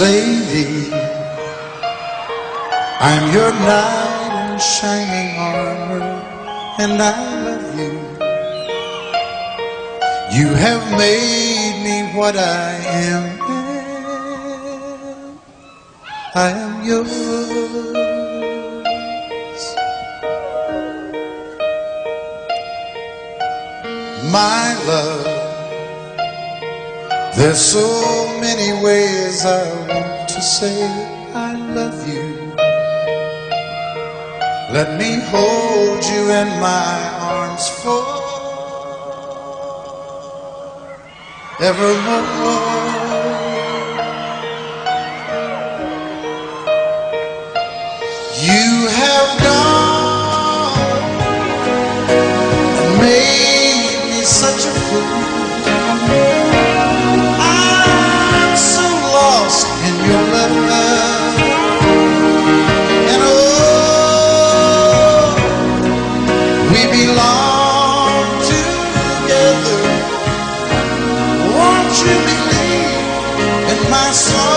lady, I'm your knight in shining armor, and I love you. You have made me what I am. I am yours. My love, there's so many ways I want to say I love you. Let me hold you in my arms forevermore. You have gone and made me such a fool. I'm so lost in your love, and oh, we belong together. Won't you believe in my song?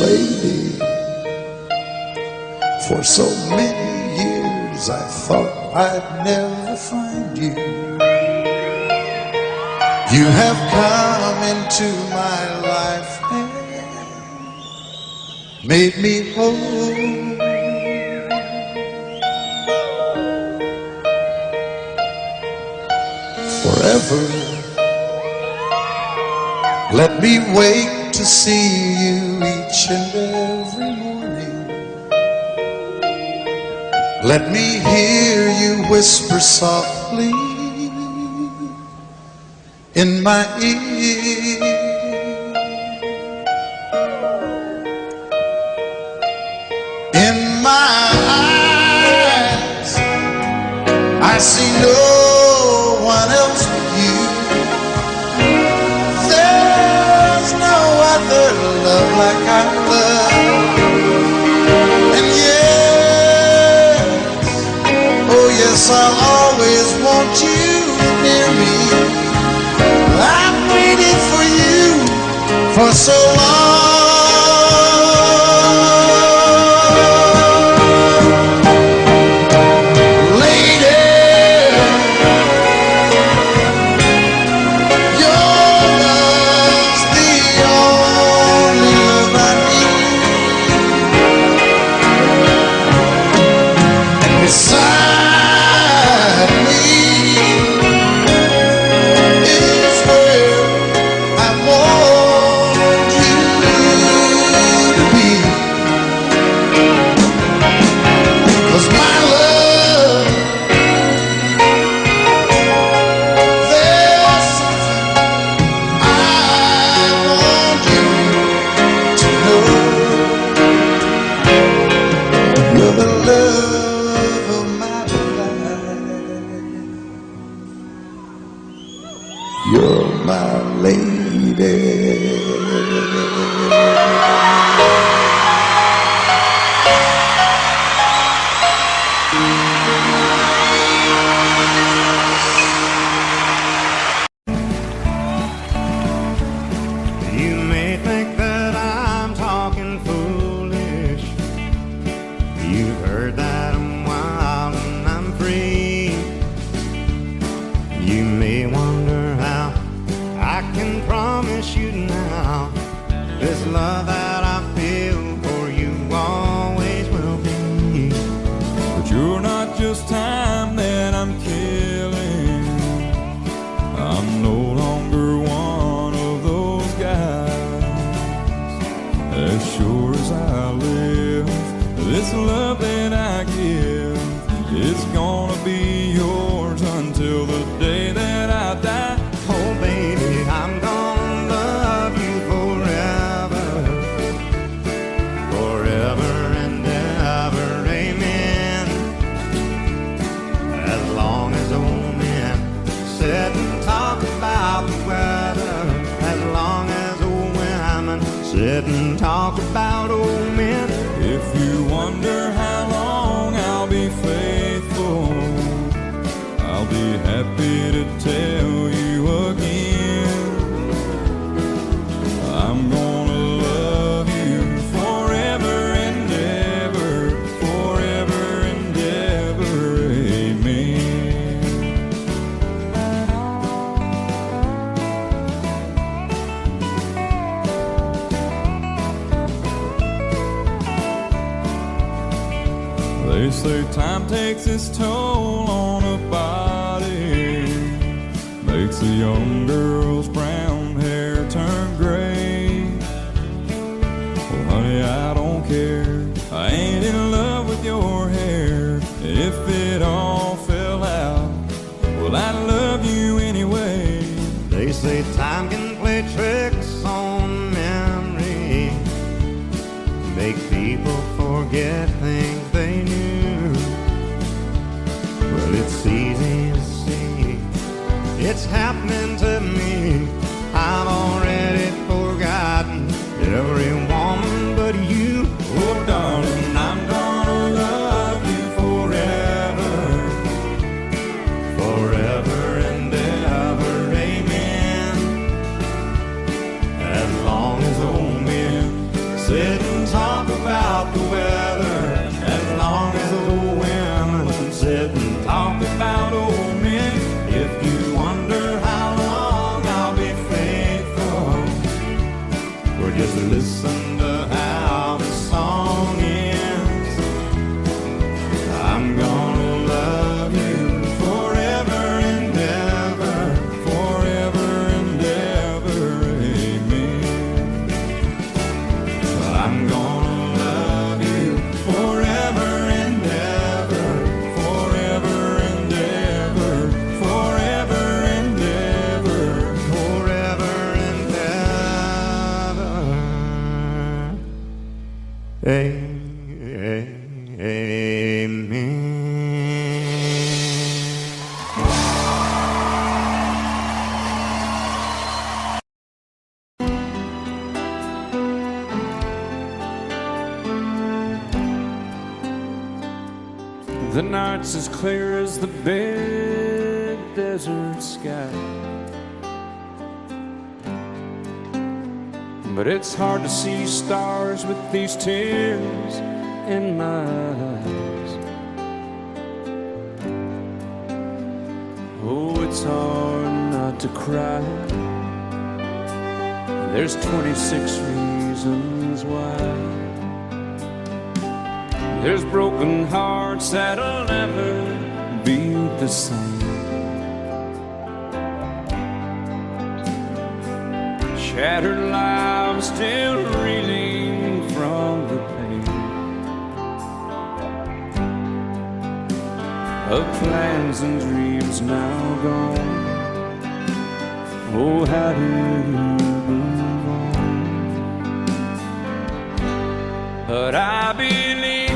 Lady, for so many years I thought I'd never find you. You have come into my life and made me whole. Forever, let me wake to see you each and every morning. Let me hear you whisper softly in my ear. In my eyes, I see no one else but you. There's no other love like I love. And yes, oh yes, I'll always want you near me. I've waited for you for so long. You're my lady. You may think that I'm talking foolish. You've heard that I'm wild and I'm free. You may wonder how I can promise you now this love that I feel for you always will be. But you're not just time that I'm killing. I'm no longer one of those guys. As sure as I live, this love that I give is gonna be yours until the day that I die. Oh baby, I'm gonna love you forever, forever and ever, amen. As long as old men sit and talk about the weather, as long as old women sit and talk about old men. If you wonder how long I'll be faithful, I'll be happy to tell time takes its toll on a body, makes a young girl's brown hair turn gray. Well, honey, I don't care. I ain't in love with your hair. If it all fell out, well, I love you anyway. They say time can play tricks on memory, make people forget things they knew. Well, it's easy to see, it's happening to me. I've already forgotten every woman but you. Oh, darling, I'm gonna love you forever, Forever and ever, amen. As long as old men sit and talk about the weather, as long as old women sit and talk about old men. if you wonder how long I'll be faithful, or just listen to how the song ends, I'm gonna love you forever and ever. Forever and ever, amen. I'm gonna love you forever and ever. Forever and ever, forever and ever. Forever and ever. Amen. The night's as clear as the big desert sky, but it's hard to see stars with these tears in my eyes. Oh, it's hard not to cry. There's 26 reasons why. There's broken hearts that'll never be the same. Shattered lives still reeling from the pain of plans and dreams now gone. Oh, how do you move on? But I believe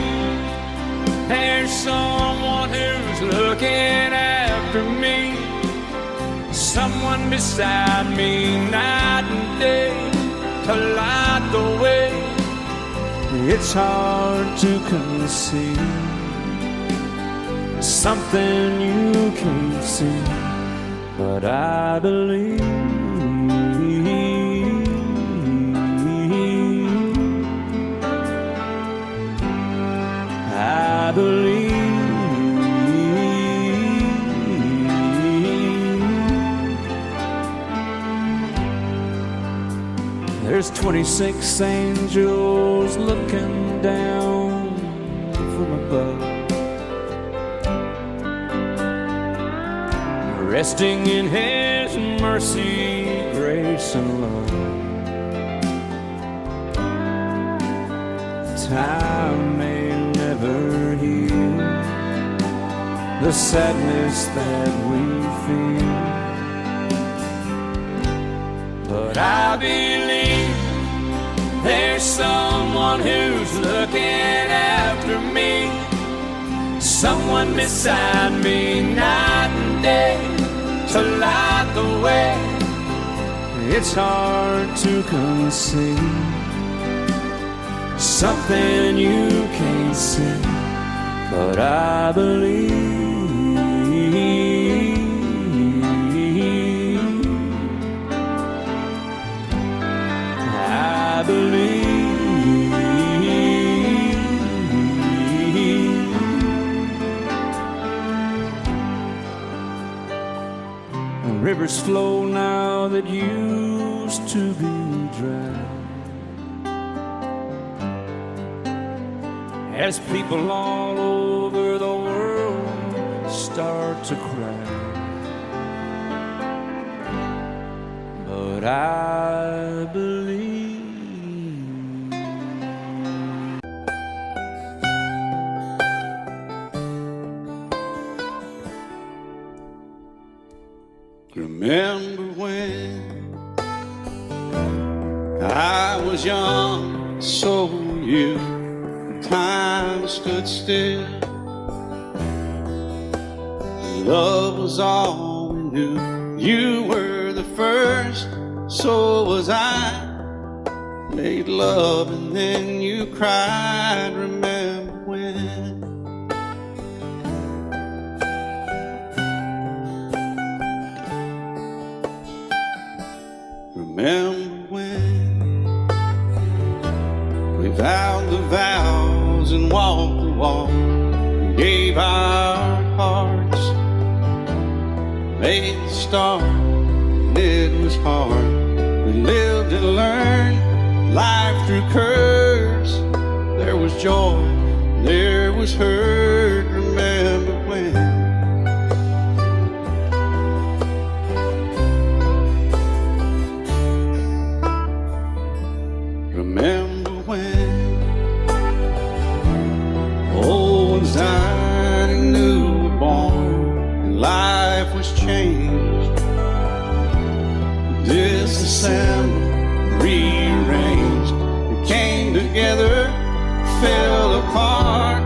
there's someone who's looking after me, someone beside me night and day to light the way. It's hard to conceive something you can't see, but I believe. I believe. There's 26 angels looking down from above, resting in His mercy, grace, and love. Time may never heal the sadness that we feel, but I believe there's someone who's looking after me, someone beside me night and day to light the way. It's hard to conceive something you can't see, but I believe. I believe. Rivers flow now that used to be dry, as people all over the to cry, but I believe. Remember when I was young, so were you. Time stood still. Love was all we knew. You were the first, so was I. Made love and then you cried. Remember when? Remember when we vowed the vows and walked the walk, and gave our hearts, made the start, and it was hard. We lived and learned life through curves. There was joy, there was hurt. Remember when? Remember when old ones died and new were born, and life was changed, disassembled, rearranged. We came together, fell apart,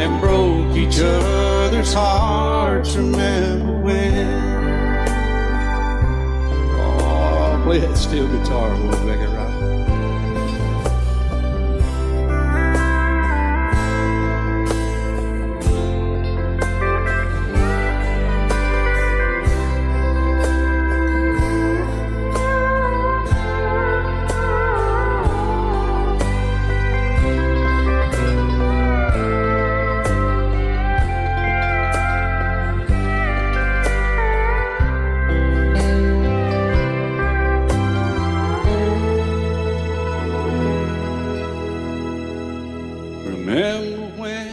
and broke each other's hearts. Remember when? Oh, play that steel guitar, we'll make it right. Remember when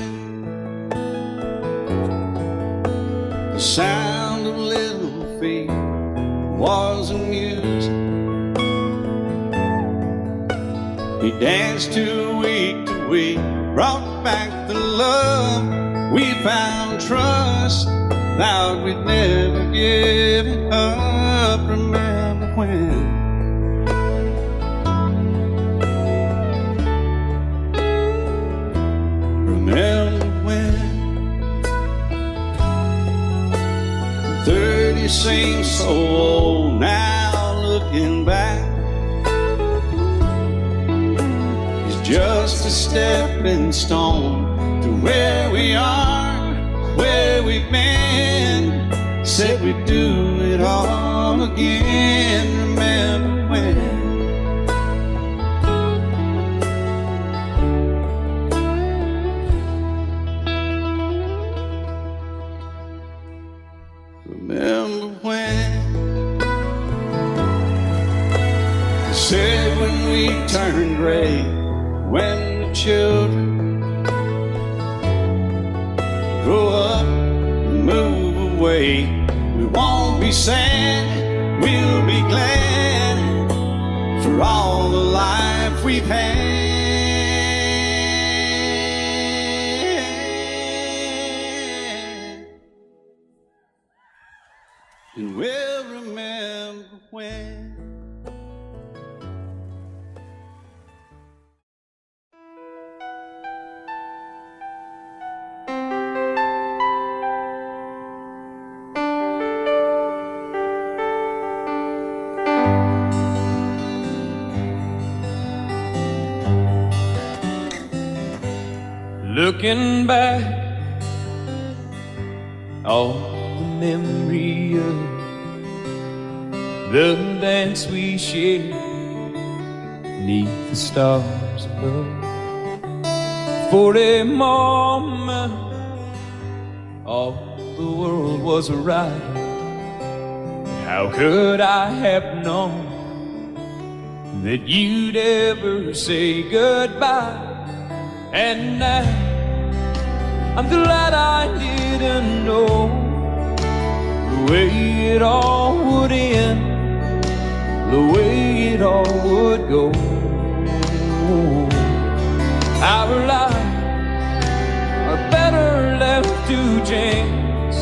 the sound of little feet was a music we danced to week, brought back the love we found, trust, vowed we'd never give it up. Remember when? Remember when 30 seems so old now, looking back, it's just a stepping stone to where we are, where we've been. Said we'd do it all again. Remember when? Remember when they said when we turned gray, when the children grow up and move away, we won't be sad, we'll be glad for all the life we've had. And we'll remember when. Looking back, all the memory of the dance we shared beneath the stars above. For a moment, all the world was right. How could I have known that you'd ever say goodbye? And now I'm glad I did didn't know the way it all would end, the way it all would go. Our lives are better left to chance.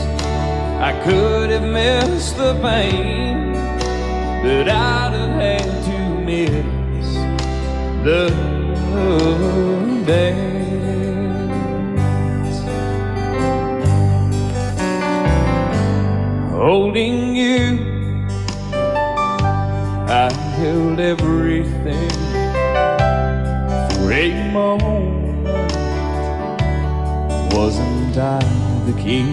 I could have missed the pain, but I'd have had to miss the dance. Holding you, I held everything for a moment. Wasn't I the king?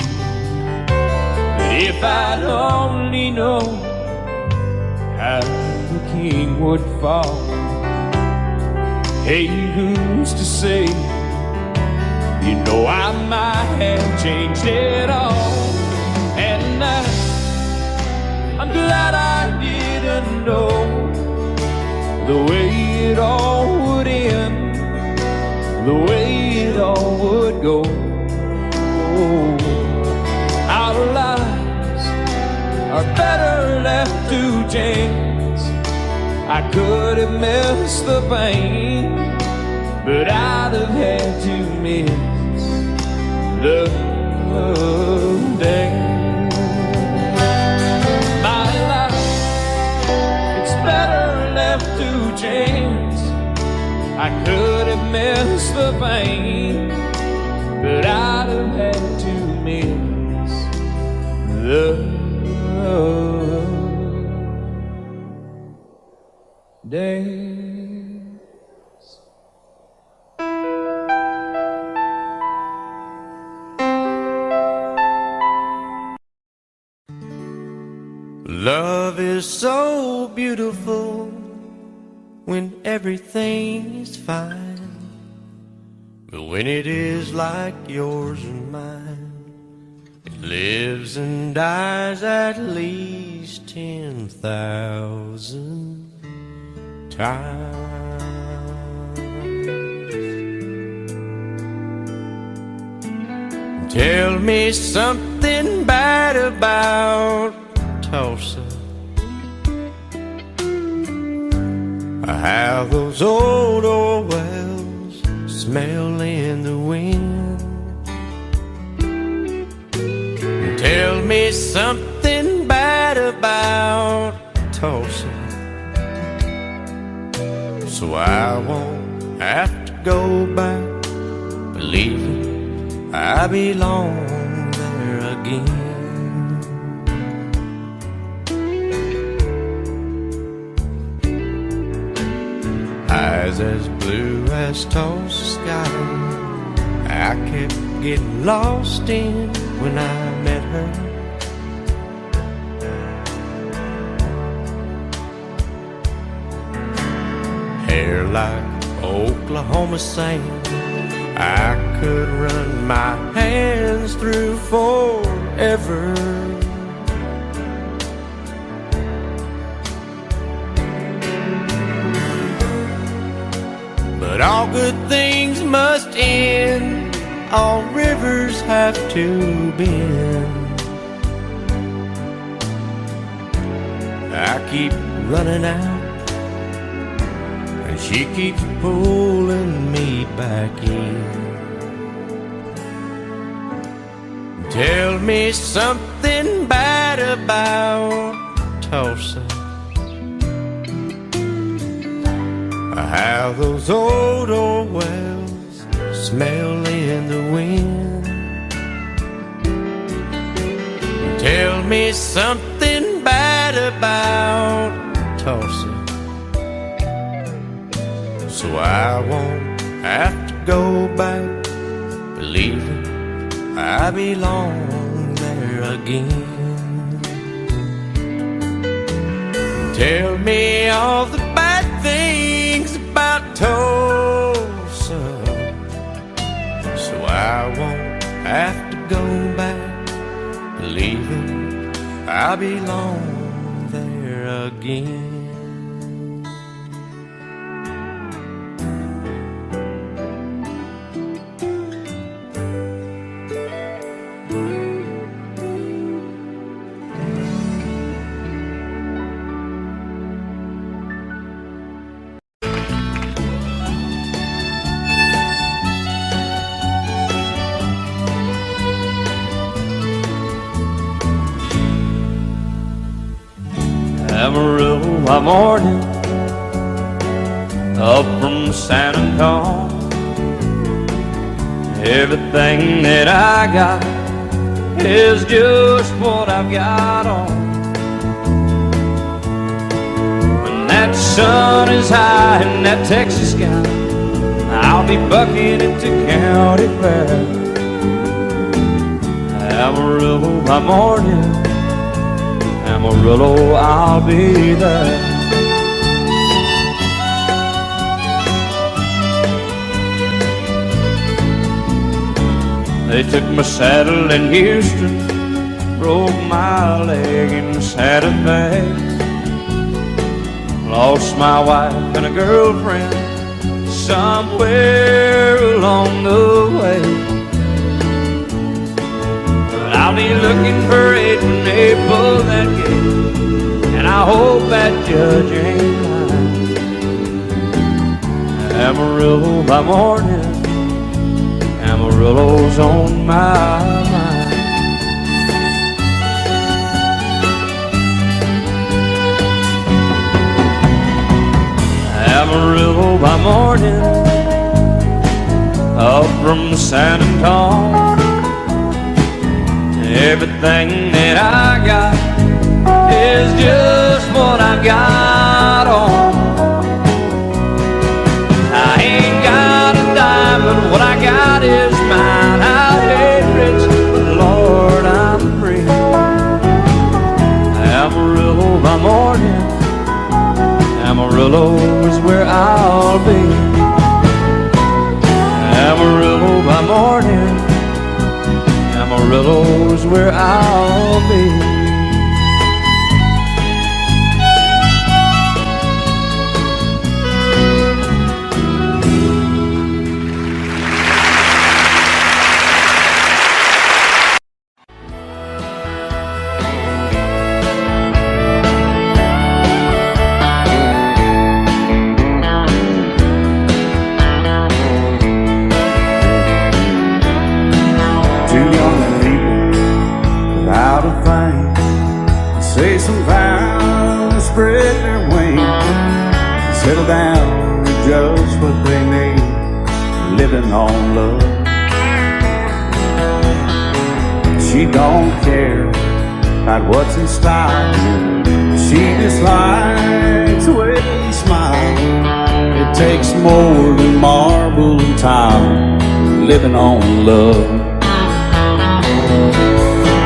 But if I'd only known how the king would fall, hey, who's to say? You know I might have changed it all. And I'm glad I didn't know the way it all would end, the way it all would go. Our lives are better left to chance. I could have missed the pain, but I'd have had to miss the dance. My life, it's better left to chance. I could have missed the pain, but I'd have had to miss the dance. Love is so beautiful when everything is fine, but when it is like yours and mine, it lives and dies at least 10,000 times. Tell me something bad about Tulsa, how those old wells smell in the wind. Tell me something bad about Tulsa, so I won't have to go back believing I belong there again. Eyes as blue as Tulsa sky, I kept getting lost in when I met her. Hair like Oklahoma sand, I could run my hands through forever. But all good things must end, all rivers have to bend. I keep running out, and she keeps pulling me back in. Tell me something bad about Tulsa, how those old wells smell in the wind. Tell me something bad about Tulsa, so I won't have to go back believing I belong there again. Tell me all the bad things about Tulsa, so I won't have to go back believing I belong there again. Amarillo by morning, up from San Antonio. Everything that I got is just what I've got on. When that sun is high in that Texas sky, I'll be bucking into county fair. Amarillo by morning, Amarillo, I'll be there. They took my saddle in Houston, broke my leg in Santa Fe. Lost my wife and a girlfriend somewhere along the way. But I'll be looking for it when they pull that gate, and I hope that judge ain't lying. Amarillo by morning, Amarillo's on my mind. Amarillo by morning, up from San Antonio. Everything that I got is just what I've got on. I ain't got a dime, but what I got is mine. I ain't rich, but Lord, I'm free. Amarillo by morning, Amarillo is where I'll be. Amarillo by morning, Amarillo is where I'll be. Say some vows, spread their wings, settle down to just what they need, living on love. She don't care about what's in style, she just likes the way he smiles. It takes more than marble and tile, living on love.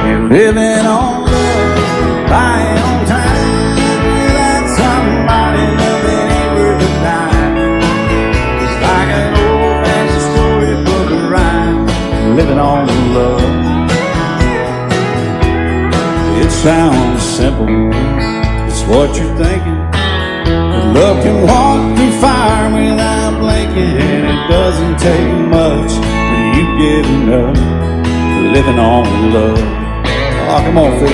You're living on buying on time without somebody loving ain't worth a dime. It's like an old-fashioned storybook of rhyme, living on love. It sounds simple, it's what you're thinking, but love can walk through fire without blinking, and it doesn't take much when you get enough, living on love. Oh, come on, Phil.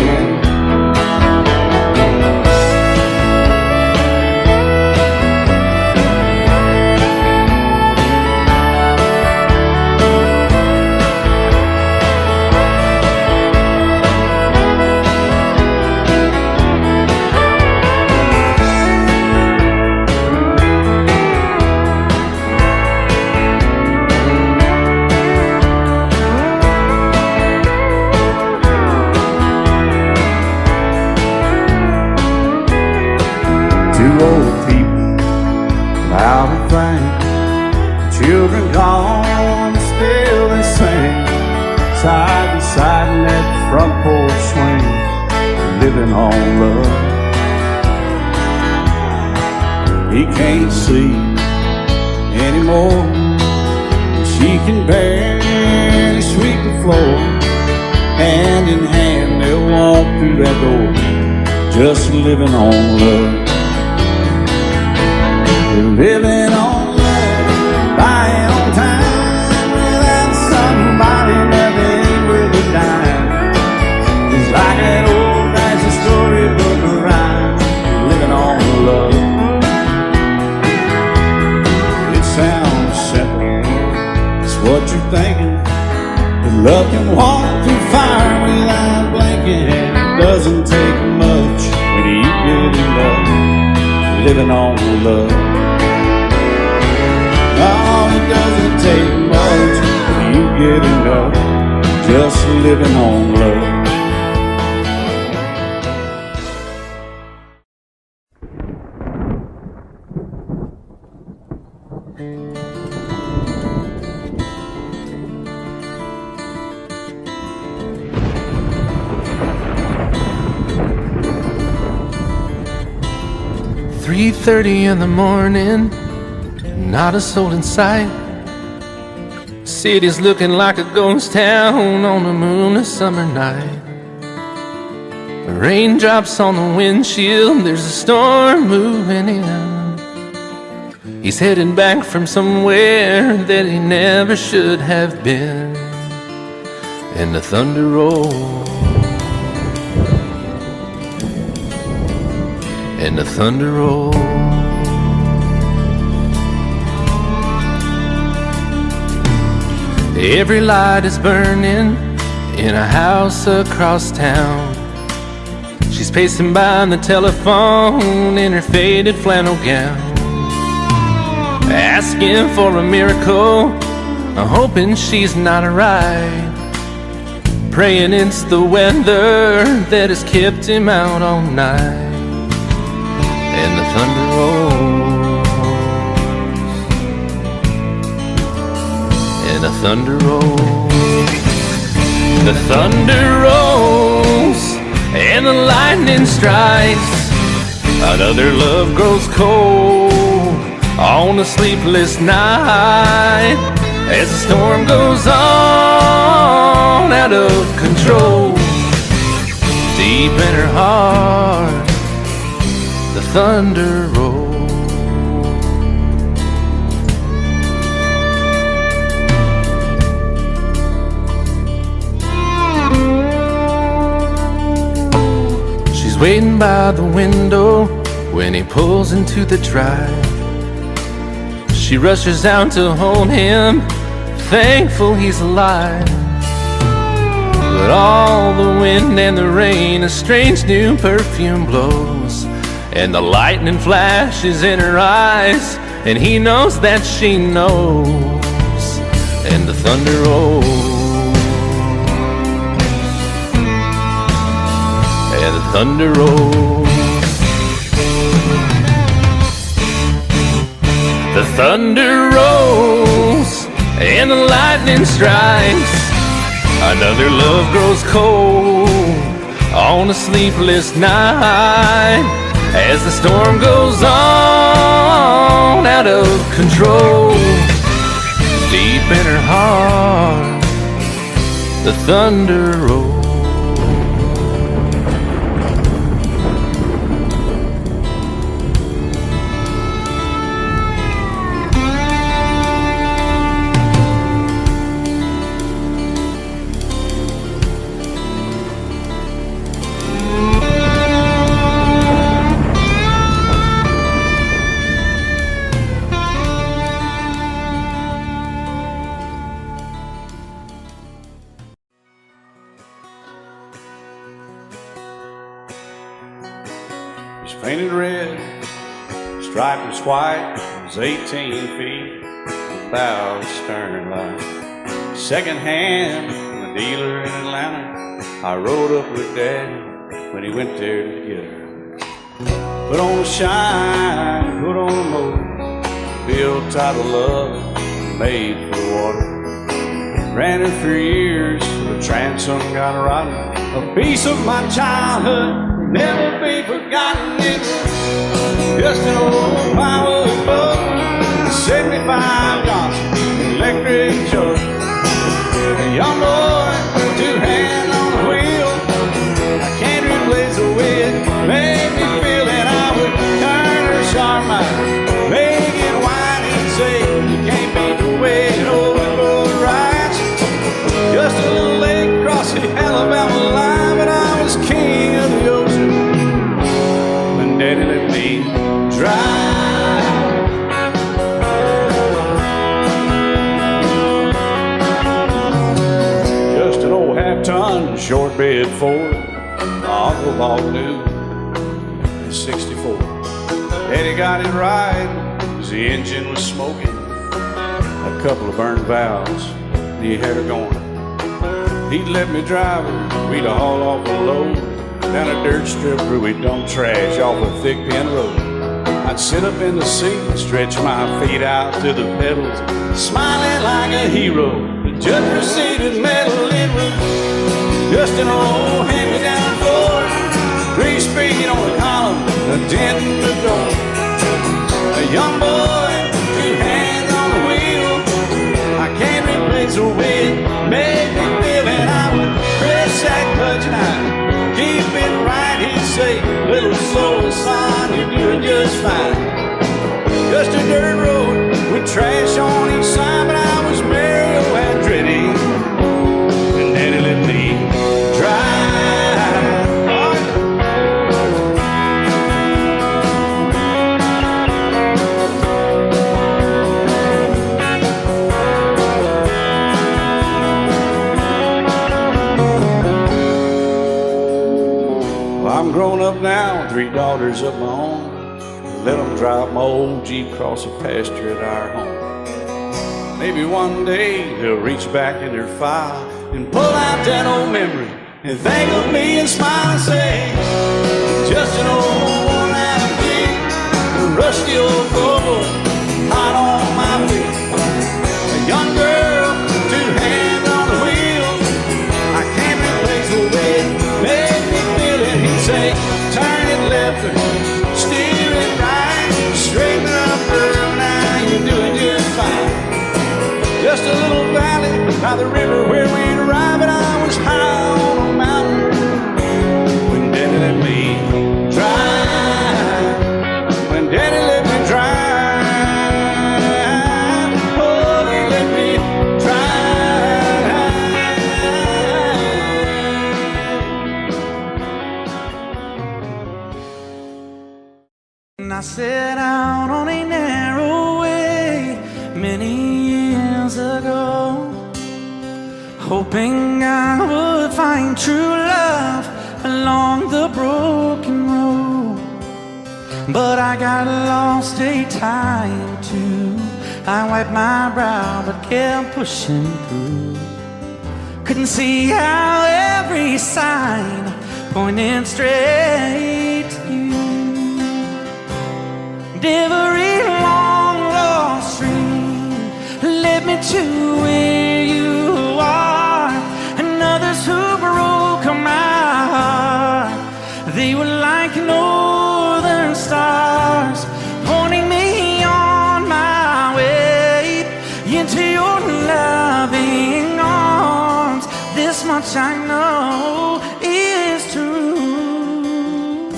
Old people without a thing, children gone, still they sing, side by side in that front porch swing, living on love. He can't see anymore, she can barely sweep the floor. Hand in hand they'll walk through that door, just living on love. Living on love, buying on time without somebody loving ain't worth a dime. It's like an old-fashioned storybook of rhyme, living on love. It sounds simple, it's what you're thinking, but love can walk through fire without blinking, and it doesn't take much when you get in living on love. Oh, it doesn't take much when you get enough, just living on love. "3:30 in the morning, not a soul in sight. City's looking like a ghost town on a moonless summer night. Raindrops on the windshield, there's a storm moving in. He's heading back from somewhere that he never should have been. And the thunder rolls, and the thunder rolls. Every light is burning in a house across town. She's pacing by the telephone in her faded flannel gown, asking for a miracle, hoping she's not alright, praying it's the weather that has kept him out all night. And the thunder rolls, and the thunder rolls. The thunder rolls, and the lightning strikes. Another love grows cold on a sleepless night, as the storm goes on out of control. Deep in her heart, the thunder rolls. She's waiting by the window when he pulls into the drive. She rushes out to hold him, thankful he's alive. But all the wind and the rain, a strange new perfume blows, and the lightning flashes in her eyes, and he knows that she knows. And the thunder rolls, and the thunder rolls. The thunder rolls, and the lightning strikes. Another love grows cold on a sleepless night, as the storm goes on out of control. Deep in her heart, the thunder rolls. It's painted red, striped was white, it was 18 feet, about a stern line. Second hand from a dealer in Atlanta, I rode up with Daddy when he went there to get her. Put on a shine, put on a motor, built out of love, made for the water. Ran her for years, the transom got rotten. A piece of my childhood, never be forgotten. It's just an old firewood boat, 75 Johnson electric jug. A young boy, two hands on the wheel. I can't replace the way it made me feel that I would turn her sharp mind, make it wide and say you can't beat the way it over rides. Just a little lake across the Alabama line, but I was king of the ocean when Daddy let me drive. Just an old half-ton short bed Ford, Uncle Bob knew in '64. Eddie got it right, 'cause the engine was smoking. A couple of burned valves, he had her going. He'd let me drive her, we'd haul off a load down a dirt strip where we'd dump trash off a thick pin road. I'd sit up in the seat and stretch my feet out to the pedals, smiling like a hero. The judge proceeded metal, it was just an old hand-me-down Ford, grease speed on the column, a dent in the door. A young boy, two hands on the wheel, I can't replace the way it made me feel. And I would press that clutch and I'd keep it right. He'd say, little slower, son, you're doing just fine. Just a dirt road with trash on each side, but I was Mario Andretti, and Daddy let me drive. Well, I'm grown up now, 3 daughters of my own. Let them drive my old Jeep across the pasture at our home. Maybe one day they'll reach back in their file and pull out that old memory and think of me and smile and say, just an old worn-out Jeep, a rusty old Volvo, hot on my feet. A young girl, 2 hands on the wheel, I can't replace the way it made me feel. And he'd say, turn it left or steer it right, straighten up, girl, now you're doing just fine. Just a little valley by the river where we'd arrive, and I was high on a mountain when Daddy let me drive. When Daddy let me drive, oh, he let me drive. And I set out on a narrow way many years ago, hoping I would find true love along the broken road. But I got lost a time or two. I wiped my brow but kept pushing through. Couldn't see how every sign pointed straight to you. Every long lost stream led me to where you are, and others who broke my heart, they were like northern stars, pointing me on my way into your loving arms. This much I know is true,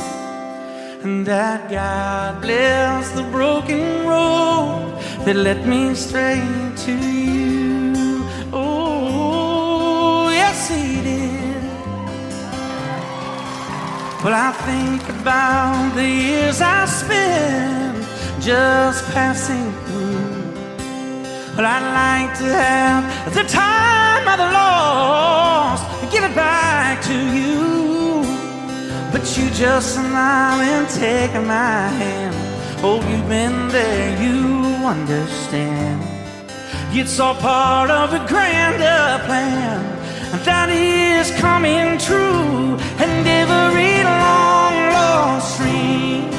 and that God bless the broken road that led me straight to you. Oh, yes, He did. Well, I think about the years I spent just passing through. Well, I'd like to have the time I've lost and give it back to you. But you just smile and take my hand. Oh, you've been there, you understand. It's all part of a grander plan that is coming true. And every long lost stream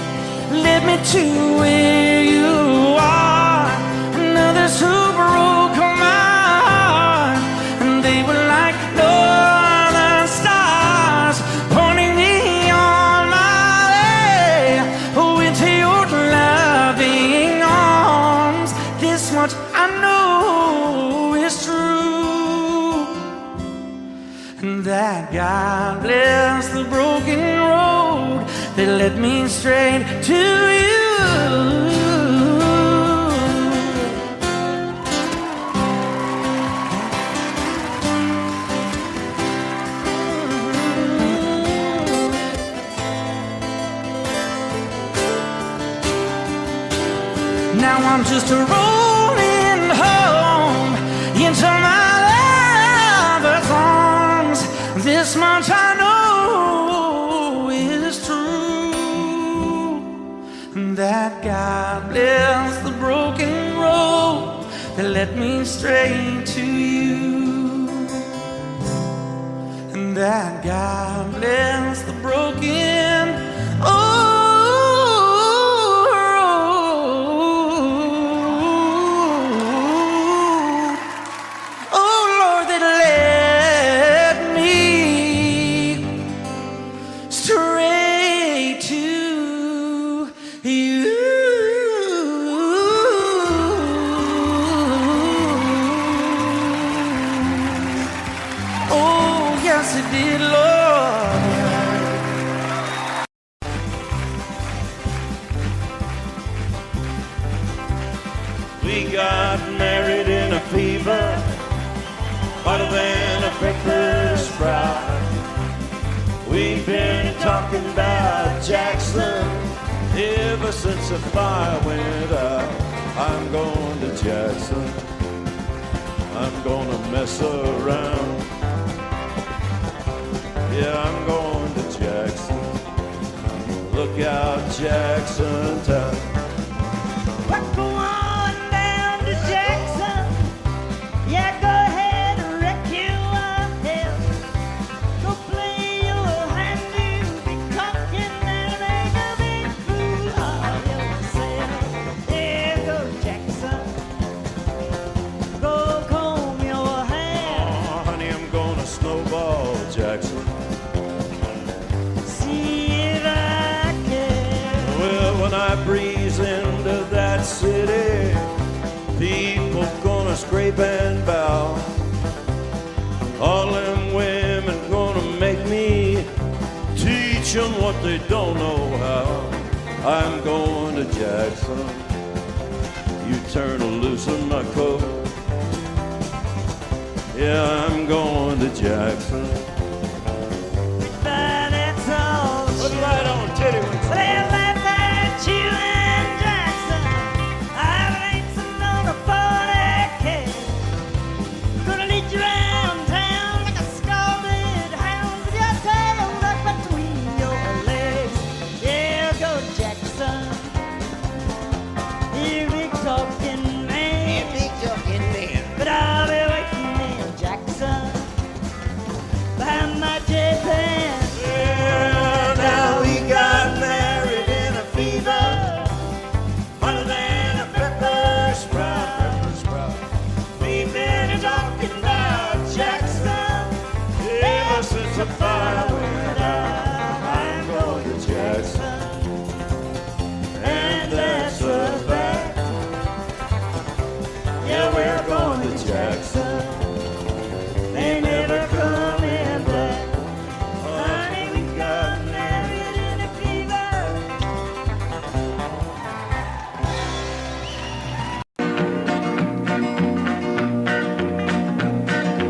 led me to where you are, and others who broke my heart, and they were like northern stars, pointing me on my way, oh, into your loving arms. This much I know is true, and that God bless the broken road that led me straight to you. Now I'm just rolling home into my lover's arms. This much I know is true, that God bless the broken road that led me straight to you. And that God bless the broken road. Oh Lord, that led me straight to you. Oh, yes, it did, Lord. We got married in a fever, hotter than a pepper sprout. We've been talking about Jackson ever since the fire went out. I'm going to Jackson, I'm gonna mess around. Yeah, I'm going to Jackson. Look out, Jackson town. We're going down to Jackson. Yeah, go ahead and wreck your hell. Go play your hand, you be cocking and make a big fool of yourself. Yeah, go Jackson. Go comb your hair. Oh, honey, I'm gonna snowball Jackson. See if I can. Well, when I breeze into that city, people gonna scrape and bow. All them women gonna make me teach them what they don't know how. I'm going to Jackson. You turn loose in my coat. Yeah, I'm going to Jackson. But that's all. Put it right on, titty wings. Well, that's that you and Jackson. I've racing on a 40K. Gonna lead you around town like a scalded hound with your tail tucked between your legs. Yeah, go Jackson. You big talking man. But I'll be waiting in Jackson behind my J-Pan. Well, now we got married in a fever, hotter than a pepper sprout. We've been talking about Jackson ever since the fire went out. I'm going to Jackson, and that's a fact. Yeah, we're going to Jackson. They never coming back. Honey, we got married in a fever.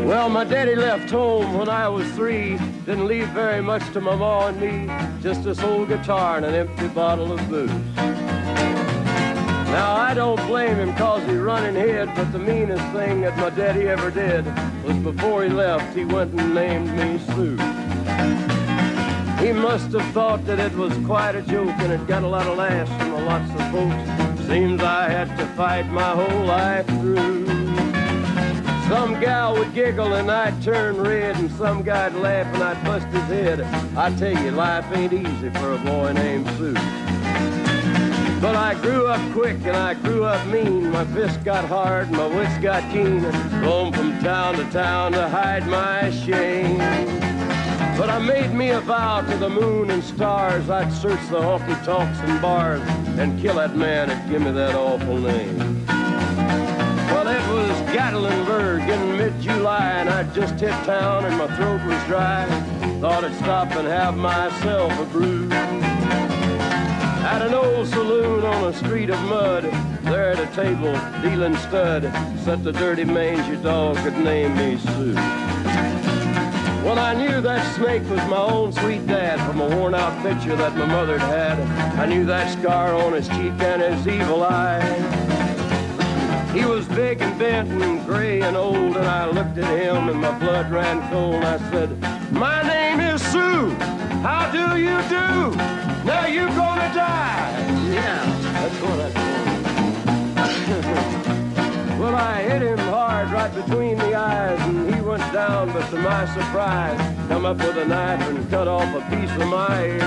Well, my daddy left home when I was 3. Didn't leave very much to my ma and me. Just this old guitar and an empty bottle of booze. Now, I don't blame him 'cause he running hid, but the meanest thing that my daddy ever did was before he left, he went and named me Sue. He must have thought that it was quite a joke and it got a lot of laughs from lots of folks. Seems I had to fight my whole life through. Some gal would giggle and I'd turn red, and some guy'd laugh and I'd bust his head. I tell you, life ain't easy for a boy named Sue. But I grew up quick and I grew up mean. My fists got hard and my wits got keen. Roamed from town to hide my shame. But I made me a vow to the moon and stars. I'd search the honky-tonks and bars and kill that man that give me that awful name. Well, it was Gatlinburg in mid-July, and I'd just hit town and my throat was dry. Thought I'd stop and have myself a brew. At an old saloon on a street of mud, there at a table, dealing stud, sat the dirty mangy dog that named me Sue. Well, I knew that snake was my own sweet dad from a worn-out picture that my mother'd had. I knew that scar on his cheek and his evil eye. He was big and bent and gray and old, and I looked at him and my blood ran cold. And I said, "My name is Sue. How do you do? Now you're gonna die." Yeah. That's what I told. Well, I hit him hard right between the eyes, and he went down, but to my surprise, come up with a knife and cut off a piece of my ear.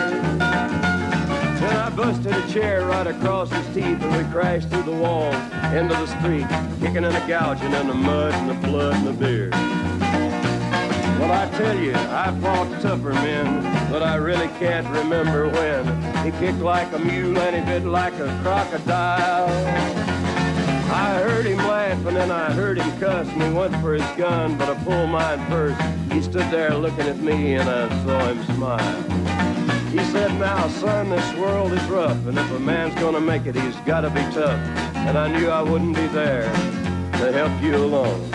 Then I busted a chair right across his teeth, and we crashed through the walls into the street, kicking and a gouging in the mud and the blood and the beer. Well, I tell you, I fought tougher men, but I really can't remember when. He kicked like a mule and he bit like a crocodile. I heard him laugh and then I heard him cuss, and he went for his gun, but I pulled mine first. He stood there looking at me and I saw him smile. He said, now, son, this world is rough, and if a man's gonna make it, he's gotta be tough. And I knew I wouldn't be there to help you along.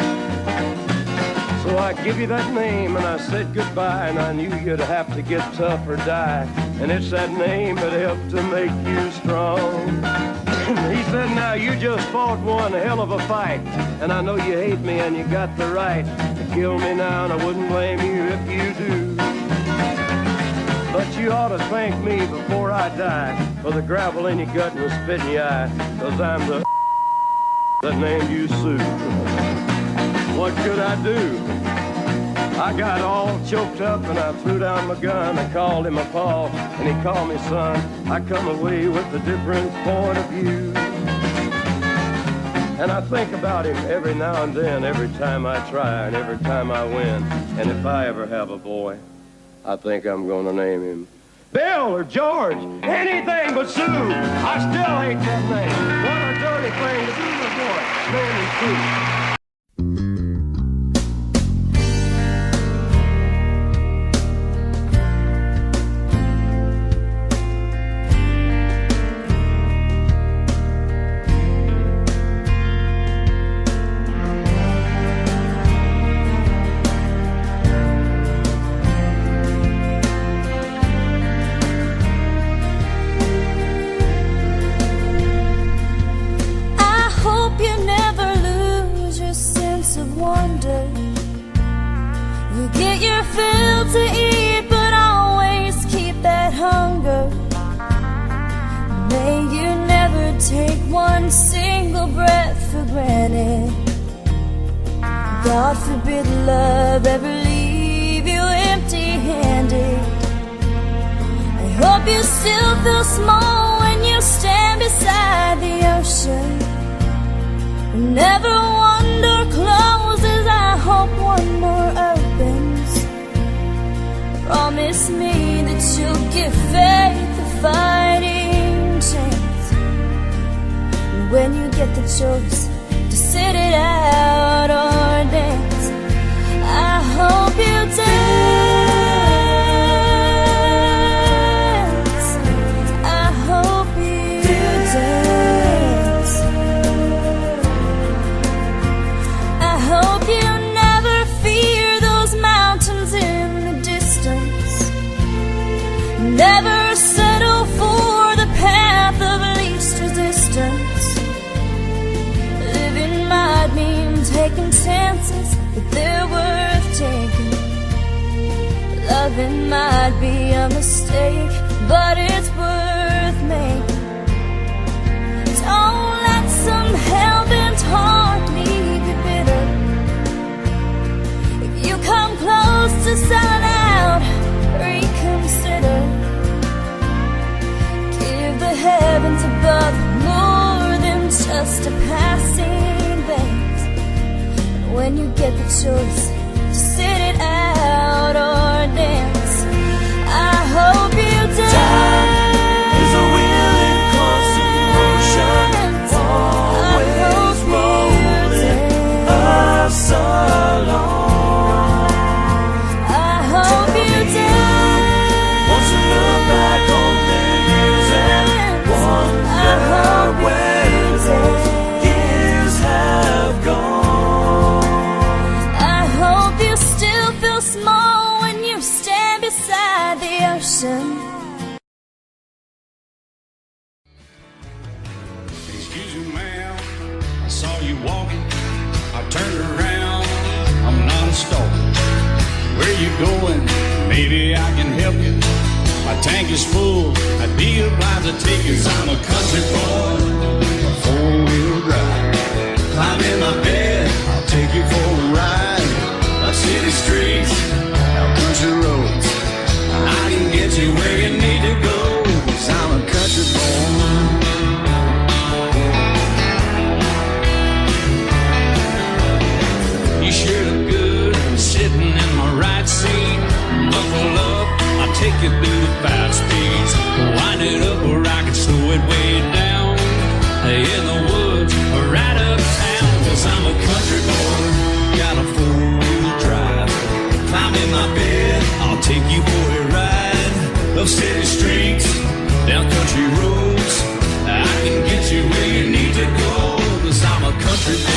So I give you that name, and I said goodbye, and I knew you'd have to get tough or die. And it's that name that helped to make you strong. He said, now, you just fought one hell of a fight, and I know you hate me, and you got the right to kill me now, and I wouldn't blame you if you do. But you ought to thank me before I die for the gravel in your gut and the spit in your eye, 'cause I'm the that named you Sue. What could I do? I got all choked up and I threw down my gun. I called him a paw and he called me son. I come away with a different point of view. And I think about him every now and then, every time I try and every time I win. And if I ever have a boy, I think I'm gonna name him Bill or George, anything but Sue. I still hate that name. What a dirty thing to do to a boy, name him Sue. God forbid love ever leave you empty-handed. I hope you still feel small when you stand beside the ocean. Never one door closes, I hope one more opens. Promise me that you'll give faith a fighting chance. And when you get the choice to sit it out or dance, I hope you dance. I hope you dance. I hope you never fear those mountains in the distance. Never settle for the path of least resistance. Might mean taking chances, but they're worth taking. Loving might be a mistake, but it's worth making. Don't let some hell-bent heart leave you bitter. If you come close to selling out, reconsider. Give the heavens above more than just a passing. When you get the choice to sit it out or dance, I hope you dance. Time is a willing constant motion, always rolling us along. I hope you dance. Once you look back on the years and wonder where those years have gone. Small when you stand beside the ocean. Excuse me, ma'am, I saw you walking. I turned around, I'm not a stalker. Where you going? Maybe I can help you. My tank is full, I'd be obliged to take you. 'Cause I'm a country boy, a four-wheel drive. Climb in my bed, I'll take you for a ride. Up city streets, down country roads. I can get you where you need to go. 'Cause I'm a country boy. You sure look good sitting in my right seat. Buckle up, I'll take you through the 5 speeds. Wind it up or I can slow it way down. In the woods or right uptown. 'Cause I'm a country boy, got a 4-wheel drive. Climb in my bed, I'll take you for a ride. Up city streets, down country roads. I can get you where you need to go. 'Cause I'm a country boy.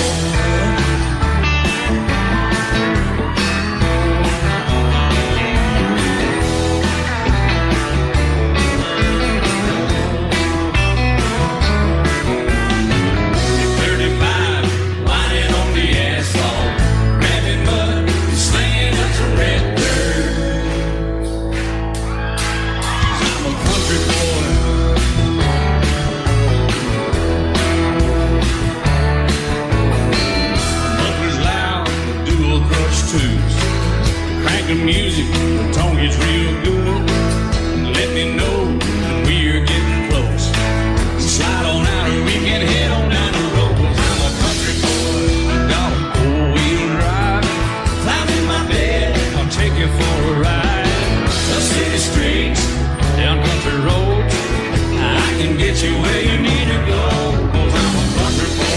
The music, the tone is real good. Let me know when we're getting close. Slide on out and we can head on down the road. 'Cause I'm a country boy, got a 4-wheel drive. Climb in my bed, I'll take you for a ride. Up city streets, down country roads. I can get you where you need to go. 'Cause I'm a country boy.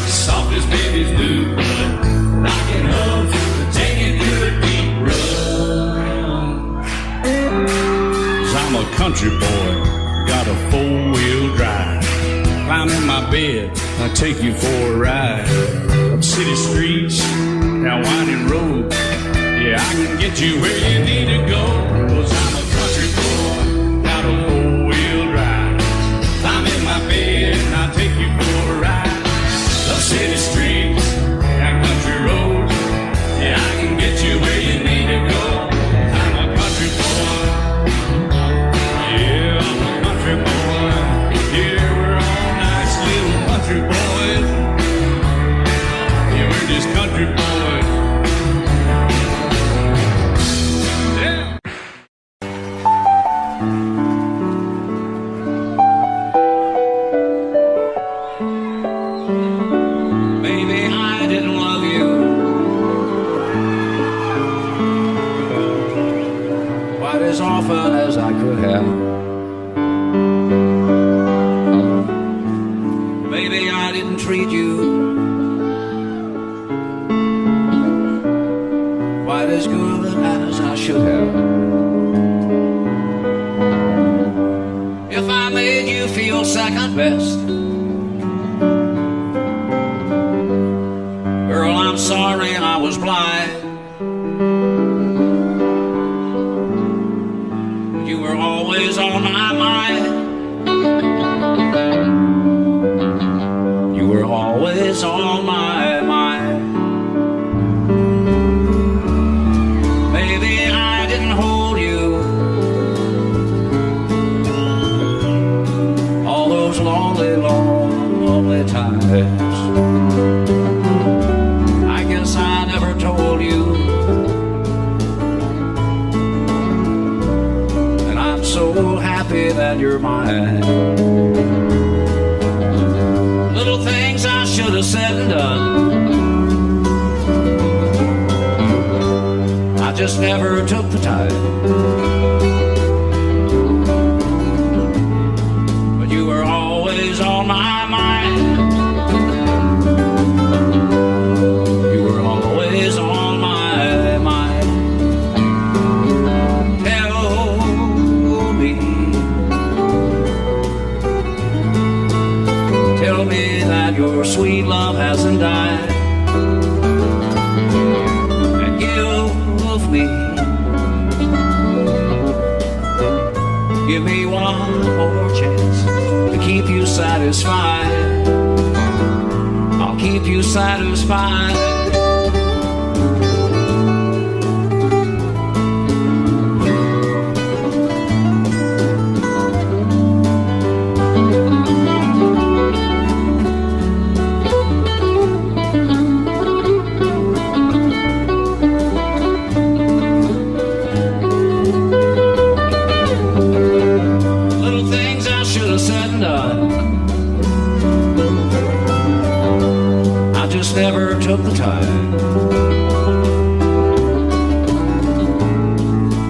Soft as babies do, rocking up, taking through the deep run. 'Cause I'm a country boy, got a 4-wheel drive. Climb in my bed, I'll take you for a ride. Up city streets, down winding roads. Yeah, I can get you where you need to go. 'Cause I'm a country boy, got a 4-wheel drive. Climb in my bed, I'll take you for a ride. Up city streets, down country roads. Yeah, I can get you where you need to go. I'm a country boy. Yeah, I'm a country boy. Yeah, we're all nice little country boys. Yeah, we're just country boys. Yeah. As often as I could have. Maybe I didn't treat you quite as good as I should have. If I made you feel second best, girl, I'm sorry I was blind. You were always on my mind. You were always on my mind. Maybe I didn't hold you all those lonely, lonely times. I guess I never told you. So happy that you're mine. Little things I should have said and done, I just never took the time. But you were always on my mind. You were always on my mind. Tell me that your sweet love hasn't died, and give me Give me one more chance to keep you satisfied. I'll keep you satisfied. Never took the time,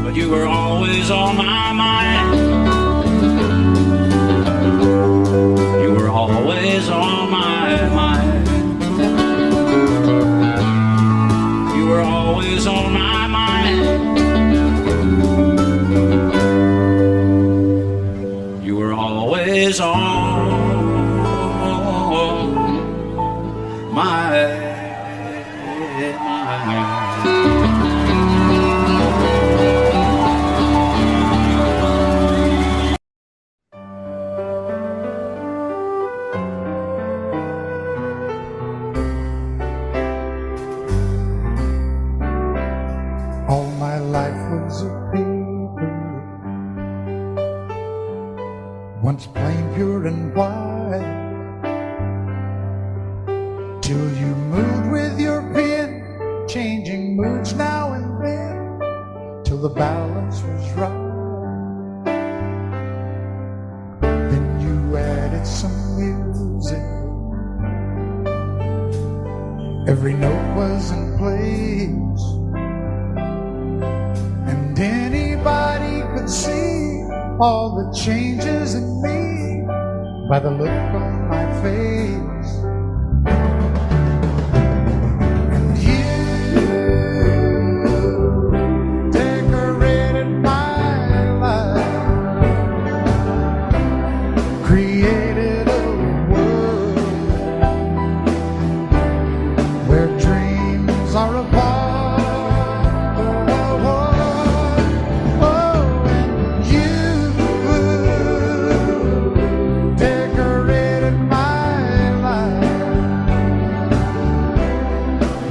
but you were always on my mind. You were always on my mind. You were always on my mind. You were always on my mind. All my life was a paper, once plain, pure and white, till you moved with your pen, changing moods now and then, till the balance was right. Then you added some music, every note was in place, and anybody could see all the changes in me by the look on my face. And you decorated my life, created a world where dreams are apart.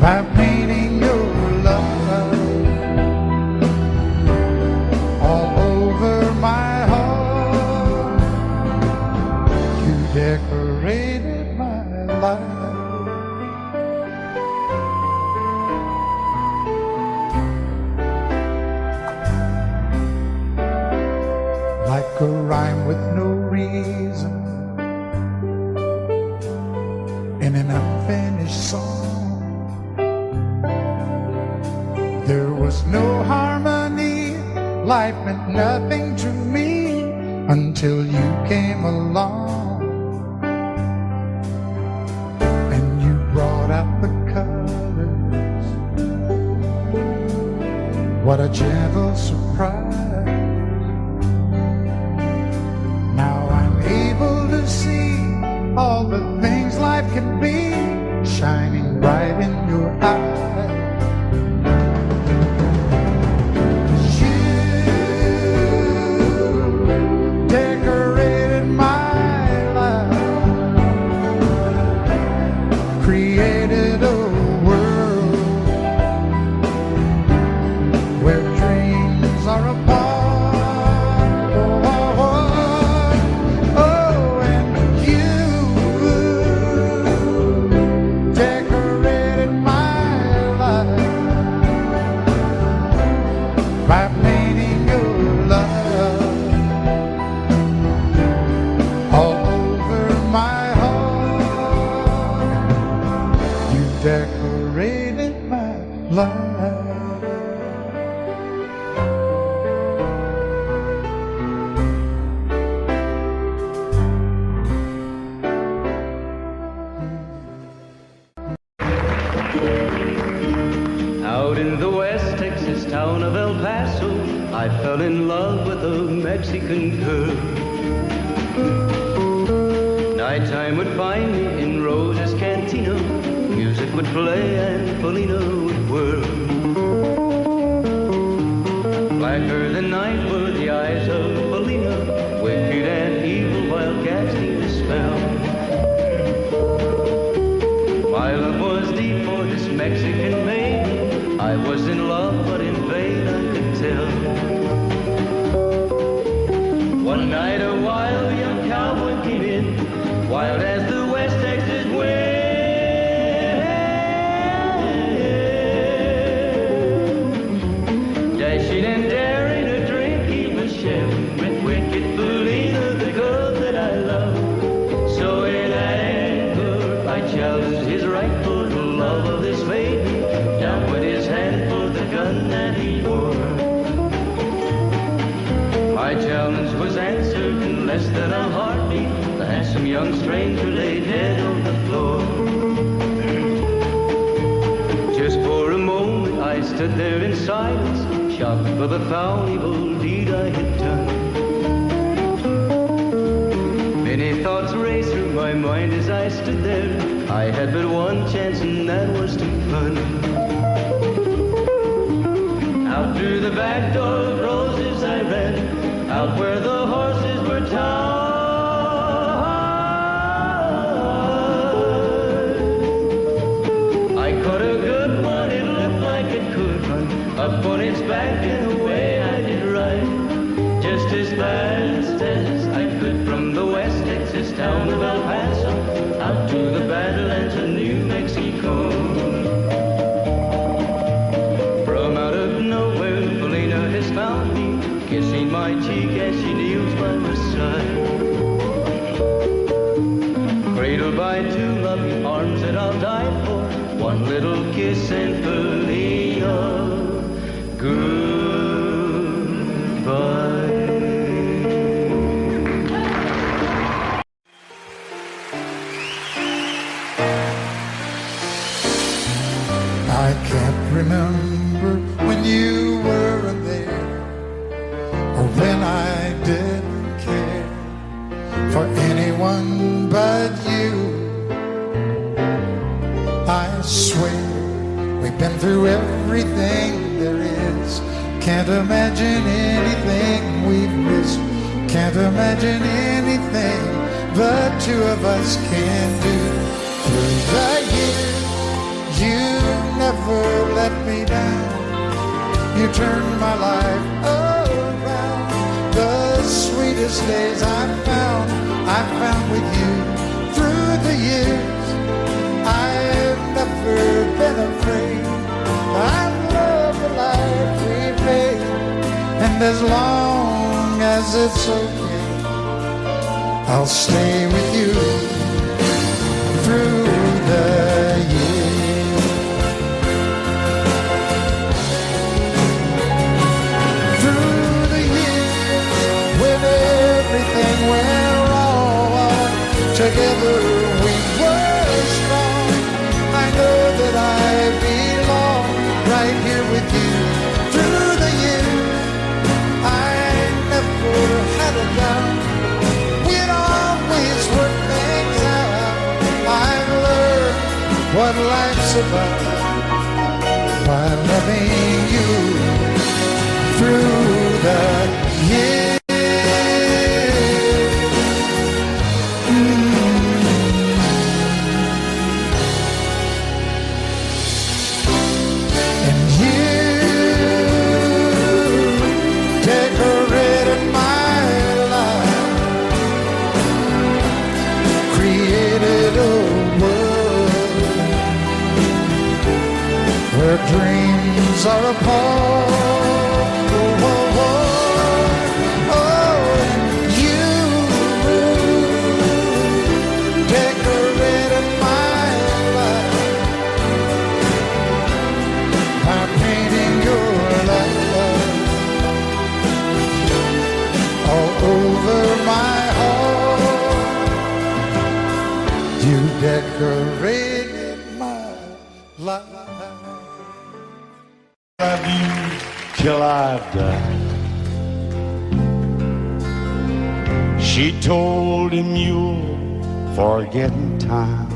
By painting your love all over my heart, you decorated my life. Like a rhyme with no reason in an unfinished song, there was no harmony, life meant nothing to me until you came along. And you brought out the colors, what a gentle surprise. Now I'm able to see all the things life can be, shining bright in your eyes. Decorated my life, created a world where dreams are apart. Oh, oh, oh, and you decorated my life by painting your love all over my heart. You decorated my life. Out in the West Texas town of El Paso, I fell in love with a Mexican girl. Nighttime would find me in Rose's Cantina, music would play and Felina would whirl. Blacker than night were the eyes of Felina, One night a wild young cowboy came in, wild as the West Texas wind. Dashing and daring, a drink he was sharing with wicked Felina, the girl that I love. So in anger I challenged his rightful love of this maiden. Down went his hand for the gun that he wore. My challenge was answered in less than a heartbeat. The handsome young stranger lay dead on the floor. Just for a moment I stood there in silence, shocked for the foul evil deed I had done. Many thoughts raced through my mind as I stood there. I had but one chance and that was to run. Out through the back door of roses I ran, out where the horses were tied. I caught a good one, it looked like it could run, up on its back and away I did ride, just as fast as I could from the West Texas town of El Paso, out to the Badlands of New Mexico. From out of nowhere, Felina has found me, kissing my cheek as she kneels by my side. Cradled by two loving arms that I'll die for, one little kiss and Felina, goodbye. I can't remember when you were there, or when I didn't care for anyone but you. I swear we've been through everything there is. Can't imagine anything we've missed. Can't imagine anything the two of us can do. Through the years, you never let me down. You turned my life around. The sweetest days I found with you. Through the years, I've never been afraid. I love the life we've made, and as long as it's okay, I'll stay with you through the years. Through the years, when everything went wrong, together we were strong. I know that I belong right here with you. Through the years, I never had a doubt. We'd always work things out. I've learned what life's about by loving you through the years. Dreams are apart. Oh, oh, oh. Oh, you decorated my life by painting your love all over my heart. You decorated my life. Love you till I die. She told him you'll forget in time.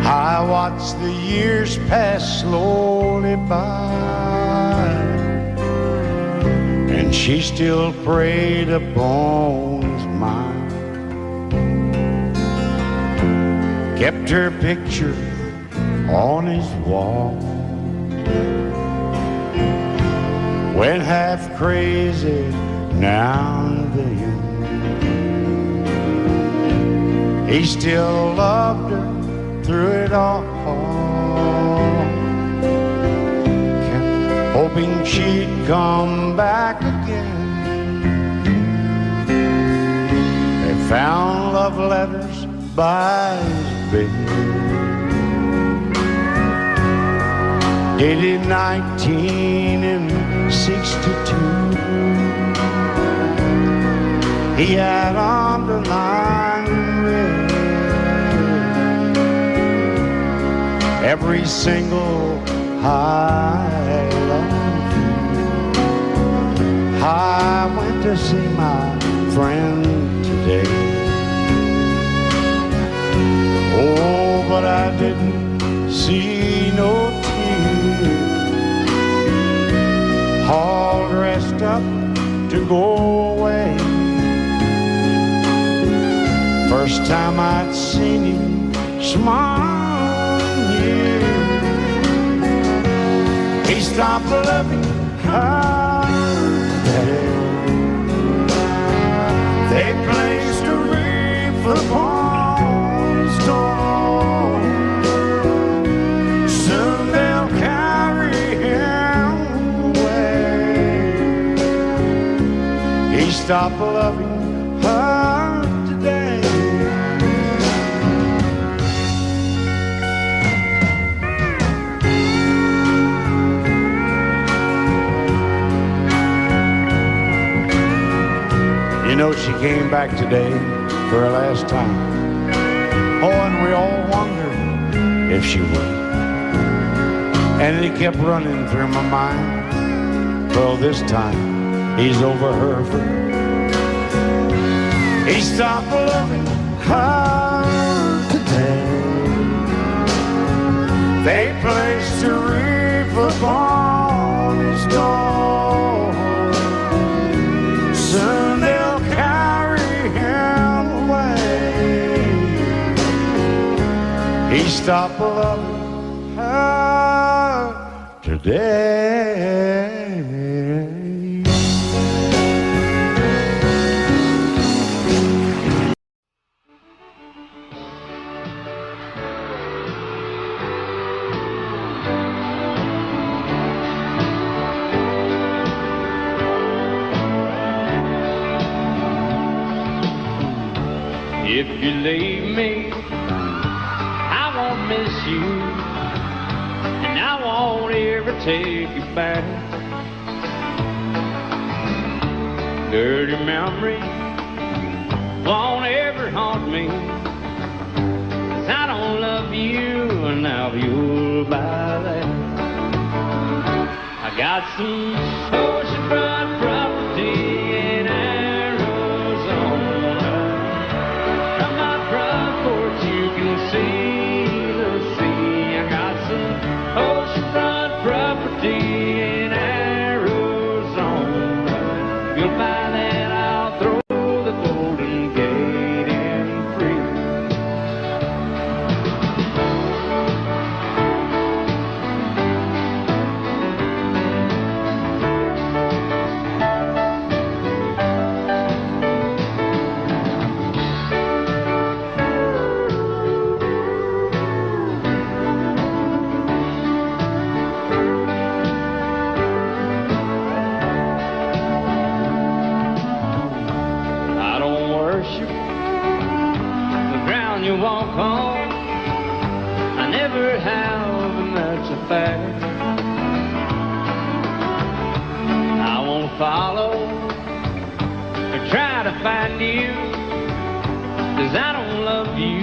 I watched the years pass slowly by, and she still preyed upon his mind. Kept her picture on his wall, went half crazy now and then. He still loved her through it all, kept hoping she'd come back again. They found love letters by his bed, dated 1962. He had underlined red every single I love you. I went to see my friend today. Oh, but I didn't see no tears, all dressed up to go away. First time I'd seen him smile in years. He stopped loving her. They placed a wreath upon his door. Soon they'll carry him away. He stopped loving her today. You know, she came back today for her last time. Oh, and we all wondered if she would. And it kept running through my mind. Well, this time he's over her for good. He stopped loving her today. They placed a wreath upon his door. Soon they'll carry him away. He stopped loving her today. If you leave me, I won't miss you, and I won't ever take you back. Dirty memory won't ever haunt me, 'cause I don't love you, and now you'll buy that. I got some oceanfront property in Arizona. From my front porch you can see the sea. I got some oceanfront property in Arizona. You'll find that I'll throw the Golden Gate in free. You walk on, I never have, and that's a fact. I won't follow or try to find you, 'cause I don't love you,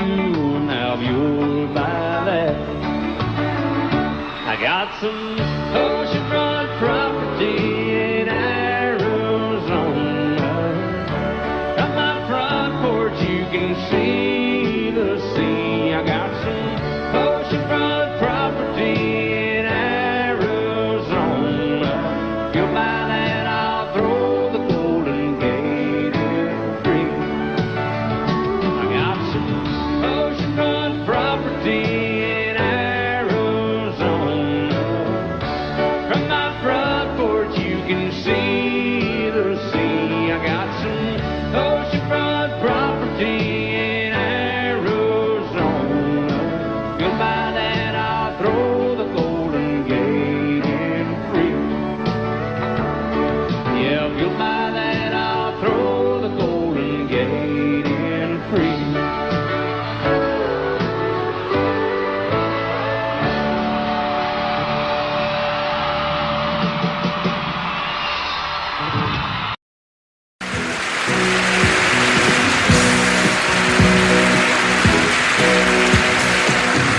now you'll buy that. I got some oceanfront property in Arizona. From my front porch you can see the sea. I got some oceanfront property in Arizona. You'll buy that, I'll throw the Golden Gate in free. I got some oceanfront property in Arizona. From my you'll buy that, I'll throw the Golden Gate in free.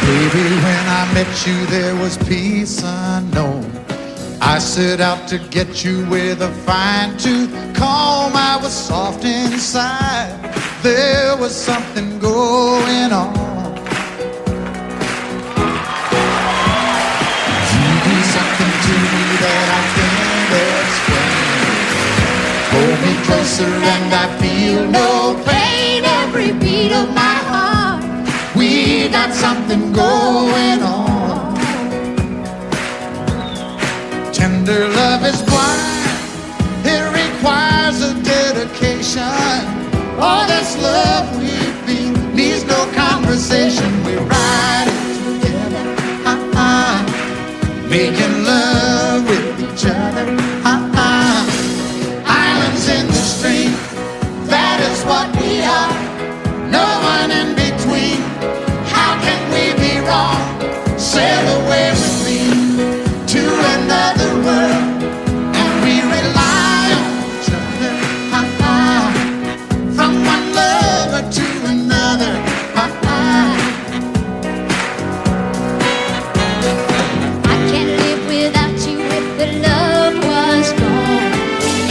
Baby, when I met you, there was peace unknown. I set out to get you with a fine-tooth comb. I was soft inside. There was something going on. You do something to me that I can't explain. Hold me closer and I feel no pain. Every beat of my heart, we got something going on. Tender love is blind. It requires a dedication. All this love we feel needs no conversation. We ride it together, making love with each other, Islands in the stream, that is what we are. No one in between. How can we be wrong? Sail away with me to another world, and we rely on each other, from one lover to another, I can't live without you if the love was gone.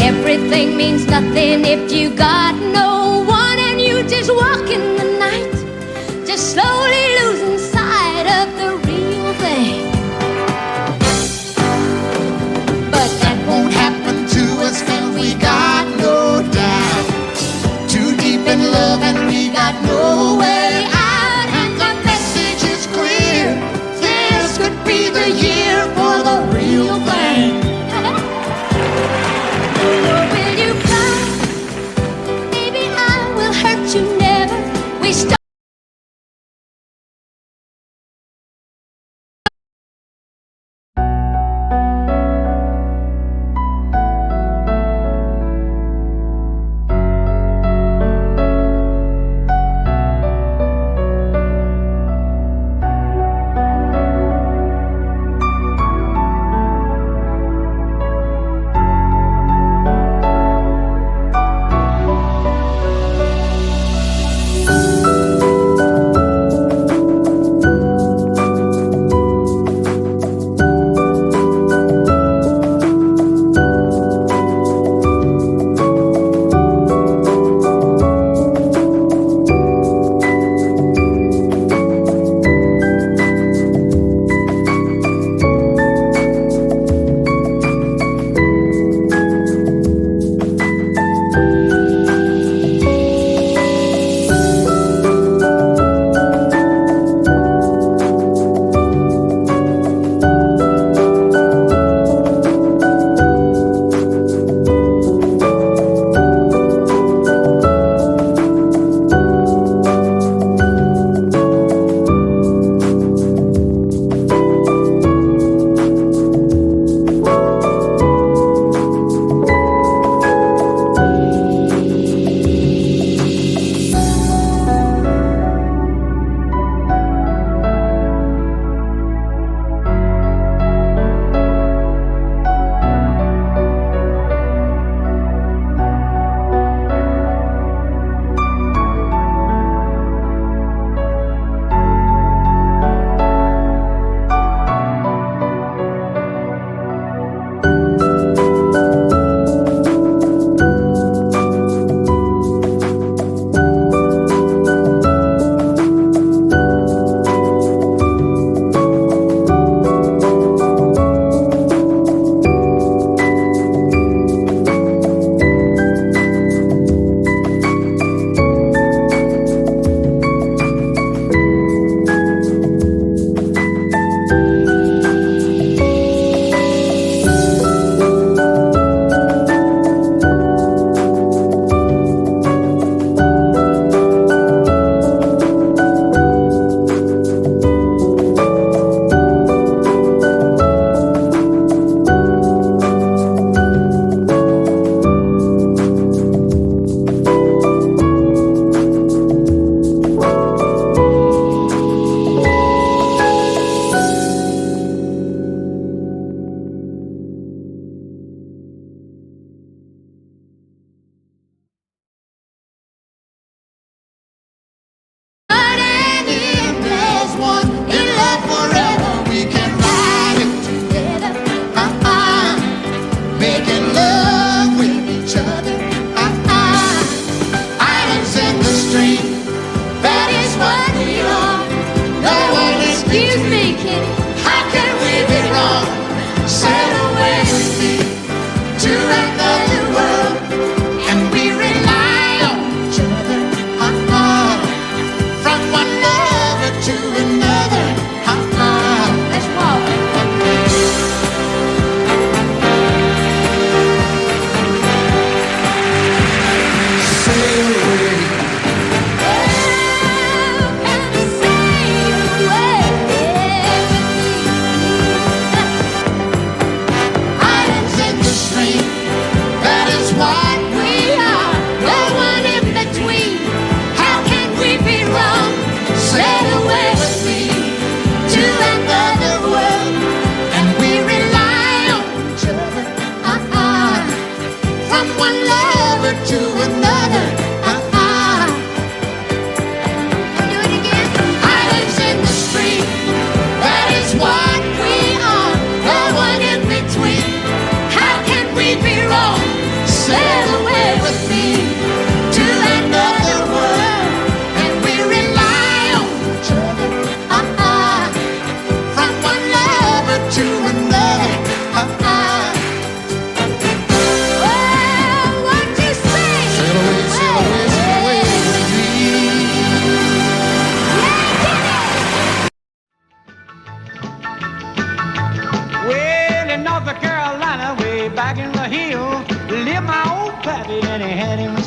Everything means nothing if you got no one, and you just walk in the night, just slowly losing sight of the real thing. but that won't happen to us, and we got no doubt. Too deep in love and we got no way out, and the message is clear. This could be the year for the real thing. Will you come? Baby, I